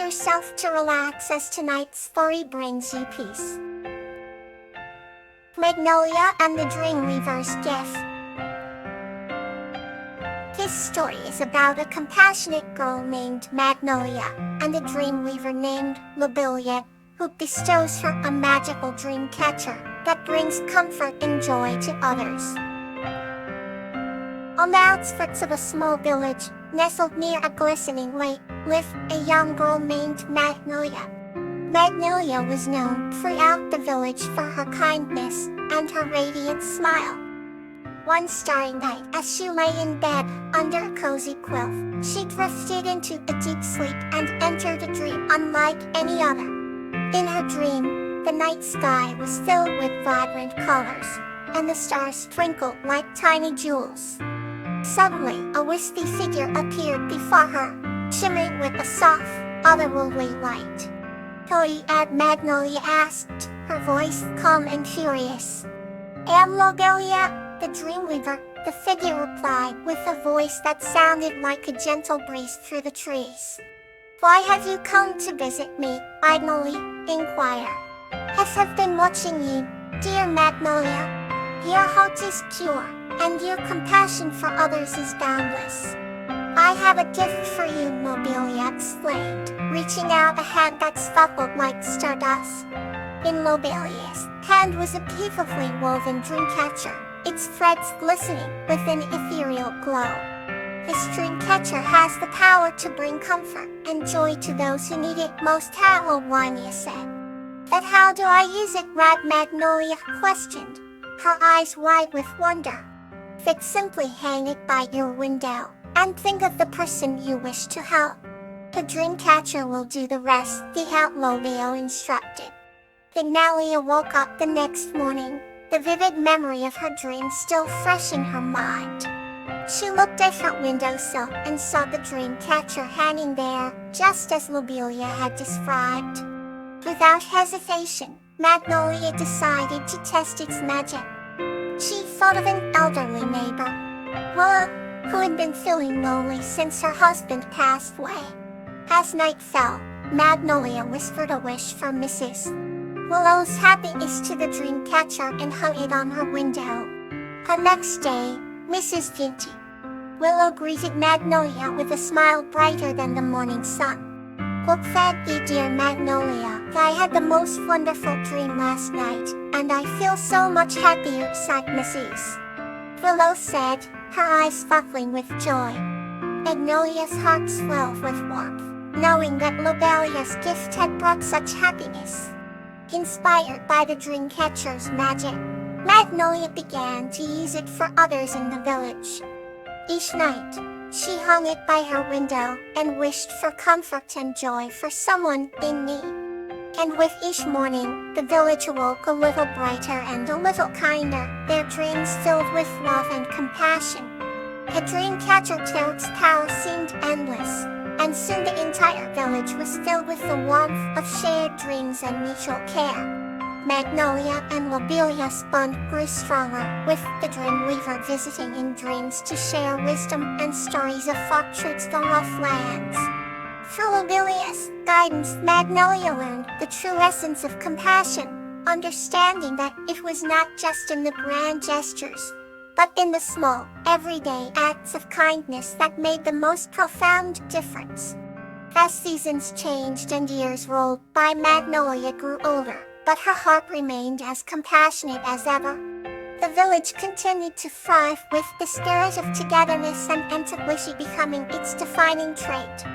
yourself to relax as tonight's story brings you peace. Magnolia and the Dreamweaver's Gift. This story is about a compassionate girl named Magnolia and a dreamweaver named Lullabies, who bestows her a magical dream catcher that brings comfort and joy to others. On the outskirts of a small village, nestled near a glistening lake, lived a young girl named Magnolia. Magnolia was known throughout the village for her kindness and her radiant smile. One starry night, as she lay in bed under a cozy quilt, she drifted into a deep sleep and entered a dream unlike any other. In her dream, the night sky was filled with vibrant colors, and the stars twinkled like tiny jewels. Suddenly, a wispy figure appeared before her, shimmering with a soft, otherworldly light. "Who are you?" Magnolia asked, her voice calm and curious. "I'm Lullabies, the Dreamweaver," the figure replied with a voice that sounded like a gentle breeze through the trees. "Why have you come to visit me?" Magnolia inquired. "I've been watching you, dear Magnolia. Your heart is pure, and your compassion for others is boundless. I have a gift for you," Lullabies explained, reaching out a hand that sparkled like stardust. In Lullabies' hand was a beautifully woven dream catcher, its threads glistening with an ethereal glow. "This dream catcher has the power to bring comfort and joy to those who need it most," Lullabies said. "But how do I use it?" Magnolia questioned, her eyes wide with wonder. "Simply hang it by your window and think of the person you wish to help. The dream catcher will do the rest," the Lullabies instructed. Magnolia woke up the next morning, the vivid memory of her dream still fresh in her mind. She looked at her windowsill and saw the dream catcher hanging there, just as Lullabies had described. Without hesitation, Magnolia decided to test its magic. She thought of an elderly neighbor, Willow, who had been feeling lonely since her husband passed away. As night fell, Magnolia whispered a wish for Mrs. Willow's happiness to the dream catcher and hung it on her window. The next day, Mrs. Willow greeted Magnolia with a smile brighter than the morning sun. "What fed you, dear Magnolia? I had the most wonderful dream last night, and I feel so much happier," sighed Mrs. Willow said, her eyes sparkling with joy. Magnolia's heart swelled with warmth, knowing that Lullabies' gift had brought such happiness. Inspired by the dream catcher's magic, Magnolia began to use it for others in the village. Each night, she hung it by her window and wished for comfort and joy for someone in need. And with each morning, the village awoke a little brighter and a little kinder, their dreams filled with love and compassion. The dream catcher tilt's power seemed endless, and soon the entire village was filled with the warmth of shared dreams and mutual care. Magnolia and Lullabies' bond grew stronger, with the Dreamweaver visiting in dreams to share wisdom and stories of folk truths from rough lands. Through Lullabies' guidance, Magnolia learned the true essence of compassion, understanding that it was not just in the grand gestures, but in the small, everyday acts of kindness that made the most profound difference. As seasons changed and years rolled by, Magnolia grew older, but her heart remained as compassionate as ever. The village continued to thrive, with the spirit of togetherness and empathy becoming its defining trait.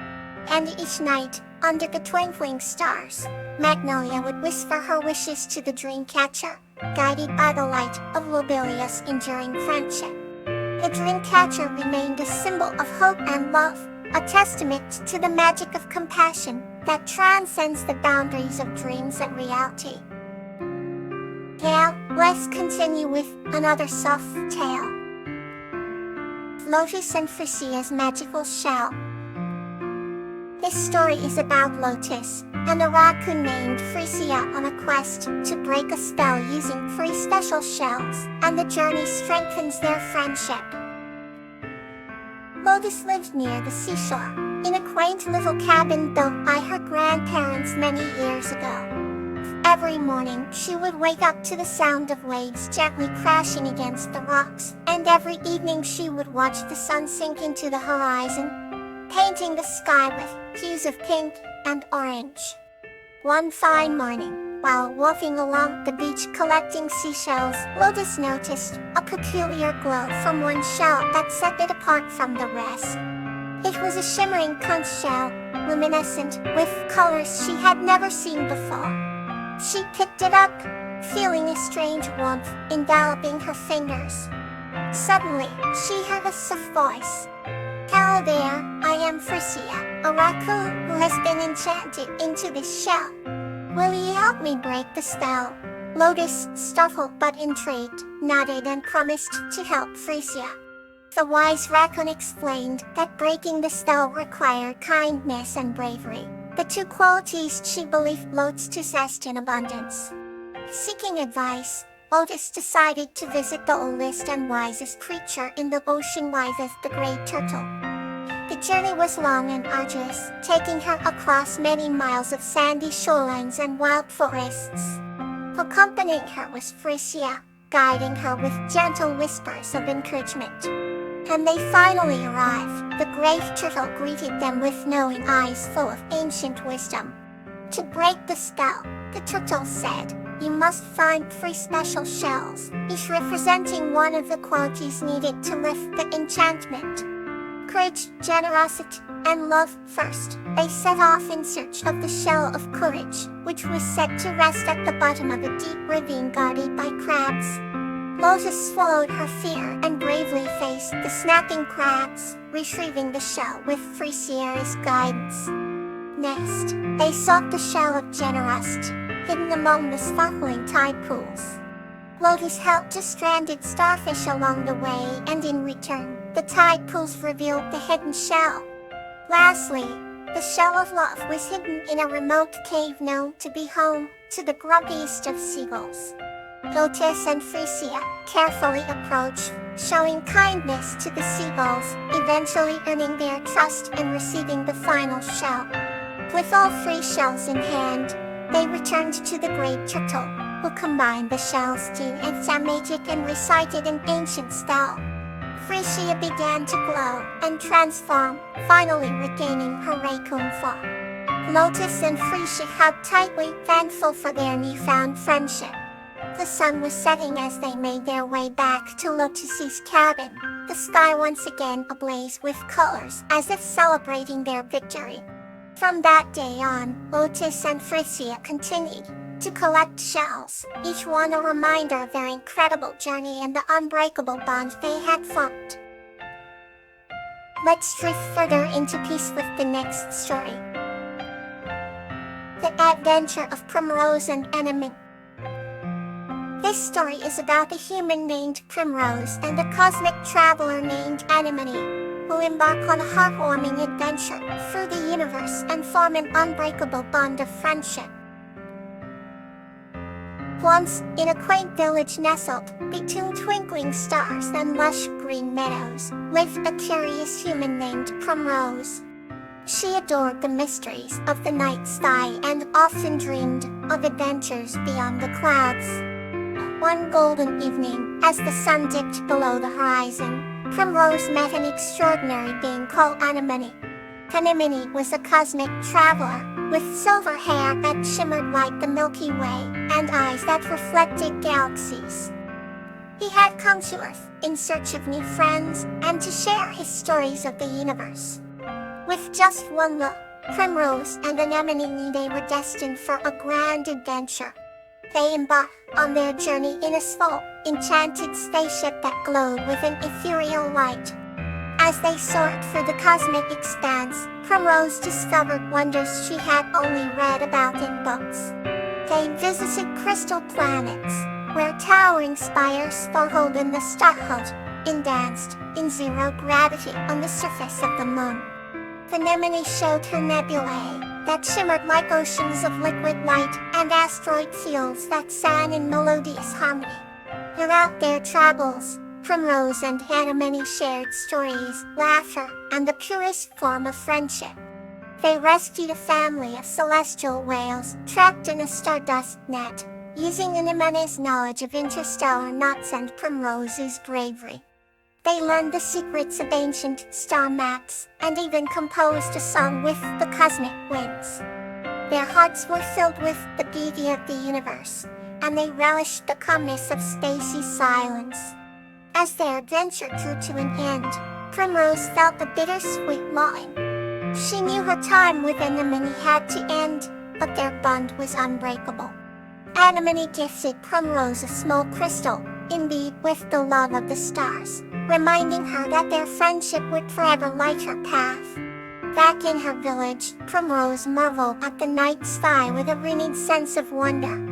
And each night, under the twinkling stars, Magnolia would whisper her wishes to the dream catcher, guided by the light of Lullabies' enduring friendship. The dream catcher remained a symbol of hope and love, a testament to the magic of compassion that transcends the boundaries of dreams and reality. Now, let's continue with another soft tale. Lotus and Frisia's Magical Shell. This story is about Lotus and a raccoon named Frisia on a quest to break a spell using 3 special shells, and the journey strengthens their friendship. Lotus lived near the seashore, in a quaint little cabin built by her grandparents many years ago. Every morning, she would wake up to the sound of waves gently crashing against the rocks, and every evening she would watch the sun sink into the horizon, painting the sky with hues of pink and orange. One fine morning, while walking along the beach collecting seashells, Lotus noticed a peculiar glow from one shell that set it apart from the rest. It was a shimmering conch shell, luminescent, with colors she had never seen before. She picked it up, feeling a strange warmth enveloping her fingers. Suddenly, she heard a soft voice. "Hello there, I am Frisia, a raccoon who has been enchanted into this shell. Will you help me break the spell?" Lotus, startled but intrigued, nodded and promised to help Frisia. The wise raccoon explained that breaking the spell required kindness and bravery, the two qualities she believed Lotus possessed in abundance. Seeking advice, Lotus decided to visit the oldest and wisest creature in the ocean, the great turtle. The journey was long and arduous, taking her across many miles of sandy shorelines and wild forests. Accompanying her was Frisia, guiding her with gentle whispers of encouragement. When they finally arrived, the great turtle greeted them with knowing eyes full of ancient wisdom. To break the spell, the turtle said, "You must find 3 special shells, each representing one of the qualities needed to lift the enchantment. Courage, generosity, and love first." They set off in search of the shell of courage, which was set to rest at the bottom of a deep ravine guarded by crabs. Lotus swallowed her fear and bravely faced the snapping crabs, retrieving the shell with Frisia's guidance. Next, they sought the shell of generosity, hidden among the sparkling tide pools. Lotus helped a stranded starfish along the way, and in return, the tide pools revealed the hidden shell. Lastly, the shell of love was hidden in a remote cave known to be home to the grumpiest of seagulls. Lotus and Frisia carefully approached, showing kindness to the seagulls, eventually earning their trust and receiving the final shell. With all 3 shells in hand, they returned to the great turtle, who combined the shells to enchant magic and recited an ancient spell. Frisia began to glow and transform, finally regaining her raccoon form. Lotus and Frisia hugged tightly, thankful for their newfound friendship. The sun was setting as they made their way back to Lotus's cabin, the sky once again ablaze with colors, as if celebrating their victory. From that day on, Lotus and Frisia continued to collect shells, each one a reminder of their incredible journey and the unbreakable bond they had formed. Let's drift further into peace with the next story. The Adventure of Primrose and Anemone. This story is about a human named Primrose and a cosmic traveler named Anemone, who embark on a heartwarming adventure through the universe and form an unbreakable bond of friendship. Once, in a quaint village nestled between twinkling stars and lush green meadows, lived a curious human named Primrose. She adored the mysteries of the night sky and often dreamed of adventures beyond the clouds. One golden evening, as the sun dipped below the horizon, Primrose met an extraordinary being called Anemone. Anemone was a cosmic traveler, with silver hair that shimmered like the Milky Way, and eyes that reflected galaxies. He had come to Earth in search of new friends, and to share his stories of the universe. With just one look, Primrose and Anemone knew they were destined for a grand adventure. They embarked on their journey in a small, enchanted spaceship that glowed with an ethereal light. As they soared through the cosmic expanse, Primrose discovered wonders she had only read about in books. They visited crystal planets, where towering spires sparkled in the starlight, and danced in zero gravity on the surface of the moon. Anemone showed her nebulae that shimmered like oceans of liquid light, and asteroid fields that sang in melodious harmony. Throughout their travels, Primrose and Anemone shared stories, laughter, and the purest form of friendship. They rescued a family of celestial whales trapped in a stardust net, using Anemone's knowledge of interstellar knots and Primrose's bravery. They learned the secrets of ancient star maps, and even composed a song with the cosmic winds. Their hearts were filled with the beauty of the universe, and they relished the calmness of spacey silence. As their adventure drew to an end, Primrose felt a bittersweet longing. She knew her time with Anemone had to end, but their bond was unbreakable. Anemone gifted Primrose a small crystal, imbued with the love of the stars, reminding her that their friendship would forever light her path. Back in her village, Primrose marveled at the night sky with a renewed sense of wonder.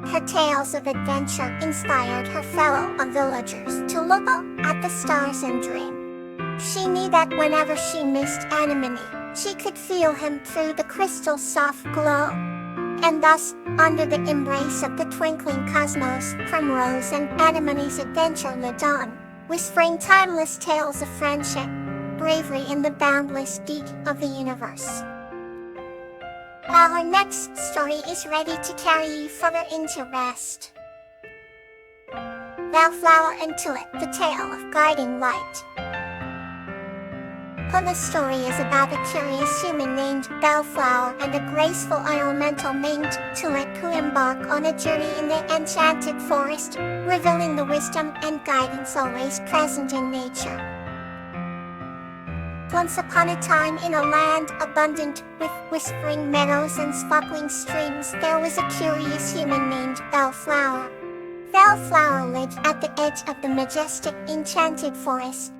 Her tales of adventure inspired her fellow villagers to look up at the stars and dream. She knew that whenever she missed Anemone, she could feel him through the crystal's soft glow. And thus, under the embrace of the twinkling cosmos, Primrose and Anemone's adventure lived on, whispering timeless tales of friendship, bravery, and the boundless beauty of the universe. Our next story is ready to carry you further into rest. Bellflower and Tulip, the tale of guiding light. The story is about a curious human named Bellflower and a graceful elemental named Tulip who embark on a journey in the enchanted forest, revealing the wisdom and guidance always present in nature. Once upon a time, in a land abundant with whispering meadows and sparkling streams, there was a curious human named Bellflower. Bellflower lived at the edge of the majestic enchanted forest,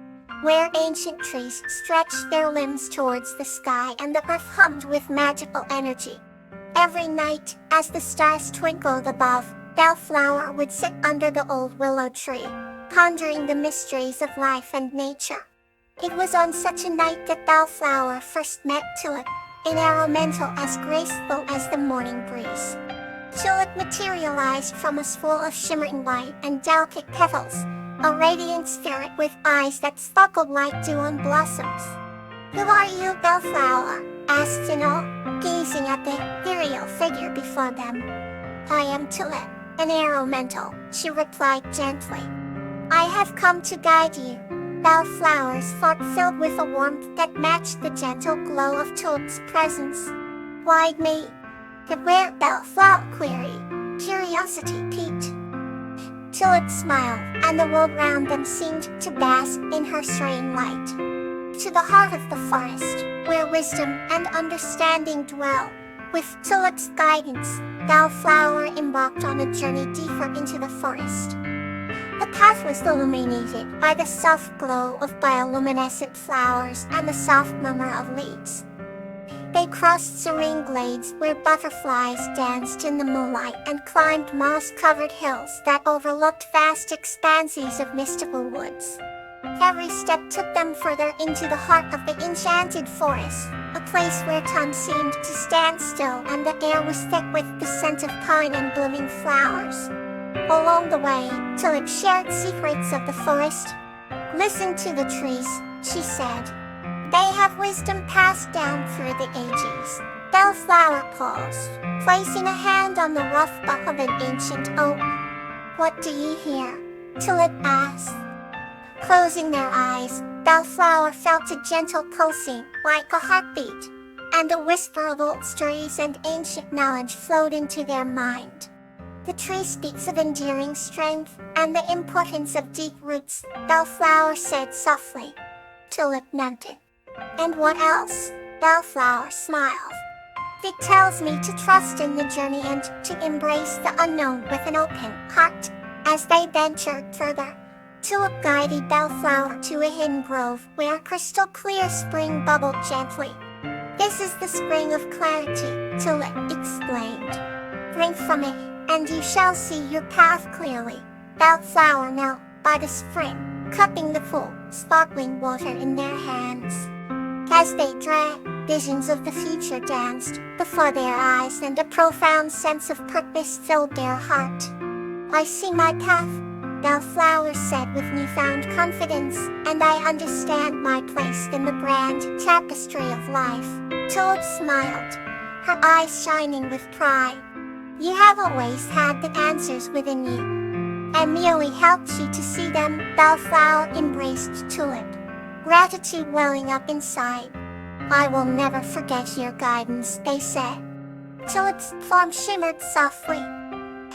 where ancient trees stretched their limbs towards the sky and the earth hummed with magical energy. Every night, as the stars twinkled above, Bellflower would sit under the old willow tree, pondering the mysteries of life and nature. It was on such a night that Bellflower first met Tulip, an elemental as graceful as the morning breeze. Tulip materialized from a spool of shimmering light and delicate petals, a radiant spirit with eyes that sparkled like dew on blossoms. "Who are you, Bellflower?" asked Tinol, gazing at the ethereal figure before them. "I am Tulip, an elemental," she replied gently. "I have come to guide you." Bellflower's heart filled with a warmth that matched the gentle glow of Tulip's presence. "Why me?" the rare Bellflower queried, curiosity piqued. Tulip smiled, and the world round them seemed to bask in her serene light. To the heart of the forest, where wisdom and understanding dwell, with Tulip's guidance, Bellflower embarked on a journey deeper into the forest. The path was illuminated by the soft glow of bioluminescent flowers and the soft murmur of leaves. They crossed serene glades where butterflies danced in the moonlight and climbed moss-covered hills that overlooked vast expanses of mystical woods. Every step took them further into the heart of the enchanted forest, a place where time seemed to stand still and the air was thick with the scent of pine and blooming flowers. Along the way, Tulip shared secrets of the forest. "Listen to the trees," she said. "They have wisdom passed down through the ages." Bellflower paused, placing a hand on the rough bark of an ancient oak. "What do you hear?" Tulip asked. Closing their eyes, Bellflower felt a gentle pulsing, like a heartbeat, and a whisper of old stories and ancient knowledge flowed into their mind. "The tree speaks of enduring strength and the importance of deep roots," Bellflower said softly. Tulip nodded. "And what else?" Bellflower smiled. "It tells me to trust in the journey and to embrace the unknown with an open heart." As they ventured further, Tulip guided Bellflower to a hidden grove where a crystal clear spring bubbled gently. "This is the spring of clarity," Tulip explained. "Drink from it, and you shall see your path clearly." Bellflower knelt by the spring, cupping the full, sparkling water in their hands. As they drank, visions of the future danced before their eyes and a profound sense of purpose filled their heart. "I see my path," Bellflower said with newfound confidence, and I understand my place in the grand tapestry of life. Tulip smiled, her eyes shining with pride. You have always had the answers within you. I merely helped you to see them. Bellflower embraced Tulip, gratitude welling up inside. I will never forget your guidance, they said. Tulip's form shimmered softly.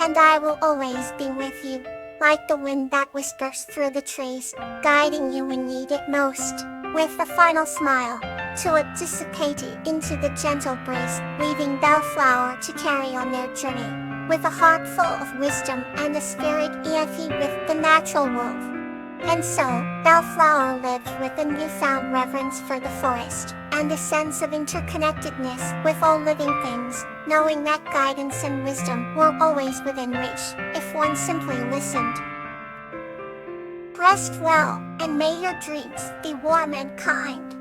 And I will always be with you, like the wind that whispers through the trees, guiding you when you need it most. With a final smile, Tulip dissipated into the gentle breeze, leaving Bellflower to carry on their journey. With a heart full of wisdom and a spirit earthy with the natural world. And so, Bellflower lived with a newfound reverence for the forest, and a sense of interconnectedness with all living things, knowing that guidance and wisdom were always within reach, if one simply listened. Rest well, and may your dreams be warm and kind.